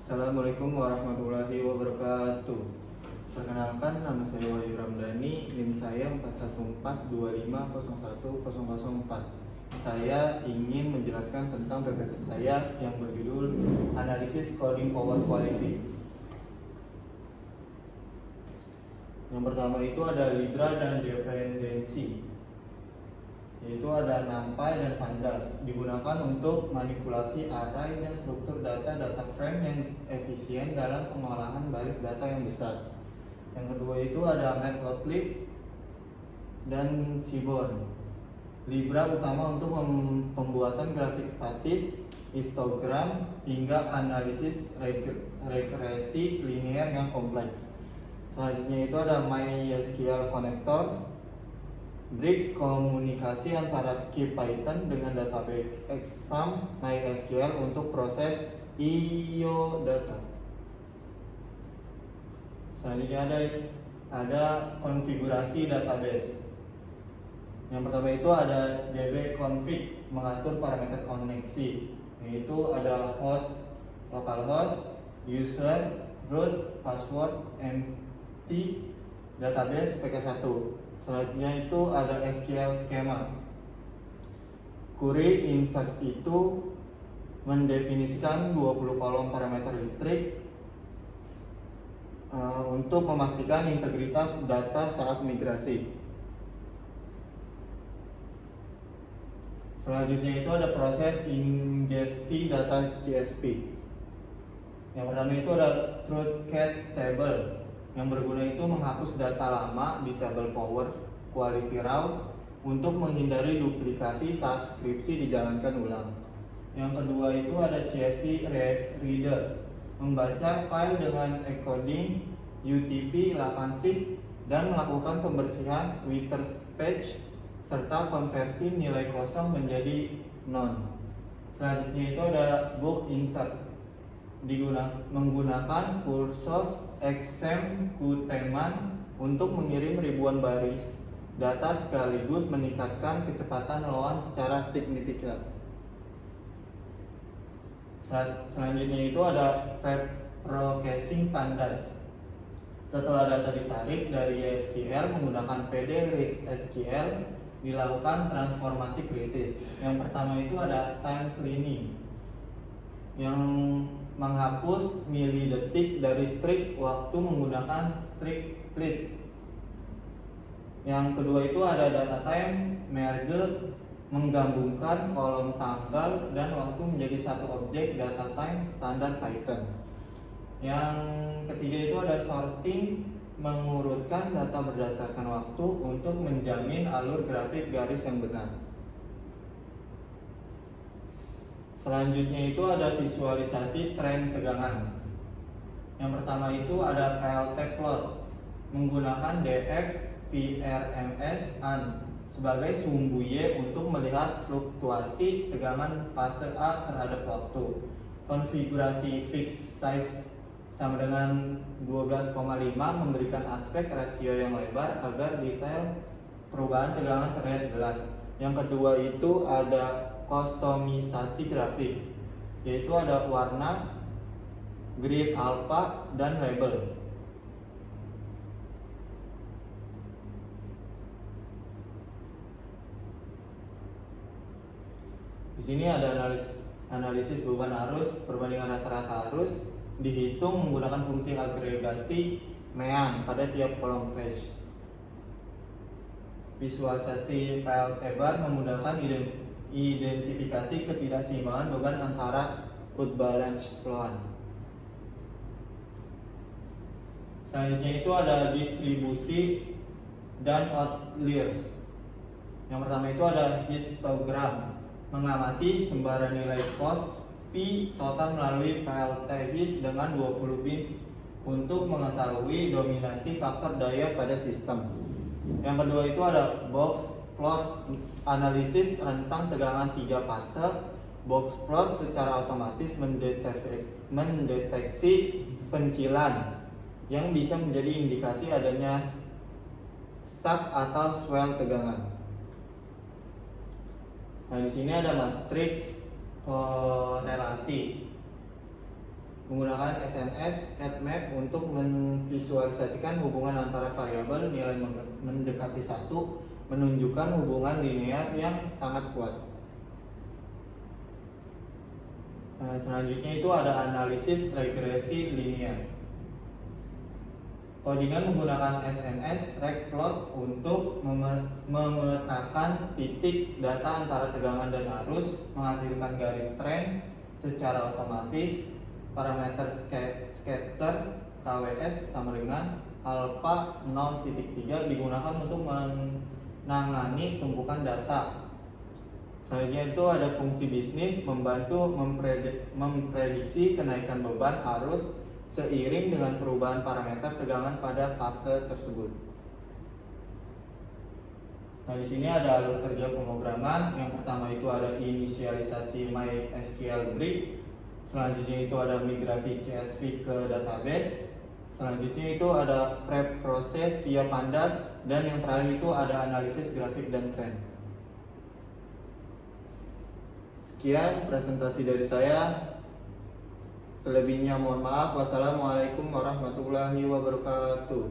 Assalamualaikum warahmatullahi wabarakatuh. Perkenalkan, nama saya Wahyu Ramdhani, NIM saya 41425010004. Saya ingin menjelaskan tentang PPT saya yang berjudul Analisis Coding Power Quality. Yang pertama itu ada Libra dan dependensi, yaitu ada NumPy dan Pandas, digunakan untuk manipulasi array dan struktur data frame yang efisien dalam pengolahan baris data yang besar. Yang kedua itu ada Matplotlib dan Seaborn. Libra utama untuk pembuatan grafik statis, histogram, hingga analisis regresi linear yang kompleks. Selanjutnya itu ada MySQL Connector, Brick komunikasi antara Skip Python dengan database exam MySQL untuk proses IO data. Selanjutnya ada konfigurasi database. Yang pertama itu ada dbconfig, mengatur parameter koneksi, yaitu ada host, localhost, user, root, password, empty, database PK1. Selanjutnya itu ada SQL schema. Query insert itu mendefinisikan 20 kolom parameter listrik untuk memastikan integritas data saat migrasi. Selanjutnya itu ada proses ingesti data CSP. Yang pertama itu ada truthcat table, yang berguna itu menghapus data lama di table power quality raw untuk menghindari duplikasi saat skripsi dijalankan ulang. Yang kedua itu ada CSP reader, membaca file dengan encoding UTF-8 dan melakukan pembersihan whiterspace serta konversi nilai kosong menjadi non. Selanjutnya itu ada book insert, menggunakan kursos exam kuteman untuk mengirim ribuan baris data sekaligus meningkatkan kecepatan lawan secara signifikan. Selanjutnya itu ada preprocessing Pandas. Setelah data ditarik dari SQL menggunakan PD read SQL, dilakukan transformasi kritis. Yang pertama itu ada time cleaning, yang menghapus milidetik dari string waktu menggunakan string split. Yang kedua itu ada data time merge, menggabungkan kolom tanggal dan waktu menjadi satu objek data time standar Python. Yang ketiga itu ada sorting, mengurutkan data berdasarkan waktu untuk menjamin alur grafik garis yang benar. Selanjutnya itu ada visualisasi tren tegangan. Yang pertama itu ada PLT plot, menggunakan DF VRMS AN sebagai sumbu Y untuk melihat fluktuasi tegangan fase A terhadap waktu. Konfigurasi fixed size sama dengan 12,5 memberikan aspek rasio yang lebar agar detail perubahan tegangan terlihat jelas. Yang kedua itu ada kustomisasi grafik, yaitu ada warna, grid alpha, dan label. Di sini ada analisis beban arus, perbandingan rata-rata arus, dihitung menggunakan fungsi agregasi MEAN pada tiap kolom page. Visualisasi PLT bar memudahkan identifikasi ketidakseimbangan beban antara outbalance flow. Selanjutnya itu ada distribusi dan outliers. Yang pertama itu ada histogram, mengamati sembarang nilai cost P total melalui PLT hist dengan 20 bins untuk mengetahui dominasi faktor daya pada sistem. Yang kedua itu ada box plot, analisis rentang tegangan 3 fase. Box plot secara otomatis mendeteksi pencilan yang bisa menjadi indikasi adanya sag atau swell tegangan. Nah, di sini ada matriks korelasi. menggunakan SNS map untuk memvisualisasikan hubungan antara variabel nilai mendekati 1 menunjukkan hubungan linear yang sangat kuat. Selanjutnya itu ada analisis regresi linear. Codingan menggunakan SNS regplot untuk memetakan titik data antara tegangan dan arus, menghasilkan garis tren secara otomatis. Parameter scatter KWS sama dengan alpha 0.3 digunakan untuk menangani tumpukan data. Selanjutnya itu ada fungsi bisnis membantu memprediksi kenaikan beban arus seiring dengan perubahan parameter tegangan pada fase tersebut. Nah, di sini ada alur kerja pemrograman. Yang pertama itu ada inisialisasi MySQL brick. Selanjutnya itu ada migrasi CSV ke database. Selanjutnya itu ada prep proses via Pandas, dan yang terakhir itu ada analisis grafik dan tren. Sekian presentasi dari saya. Selebihnya mohon maaf. Wassalamualaikum warahmatullahi wabarakatuh.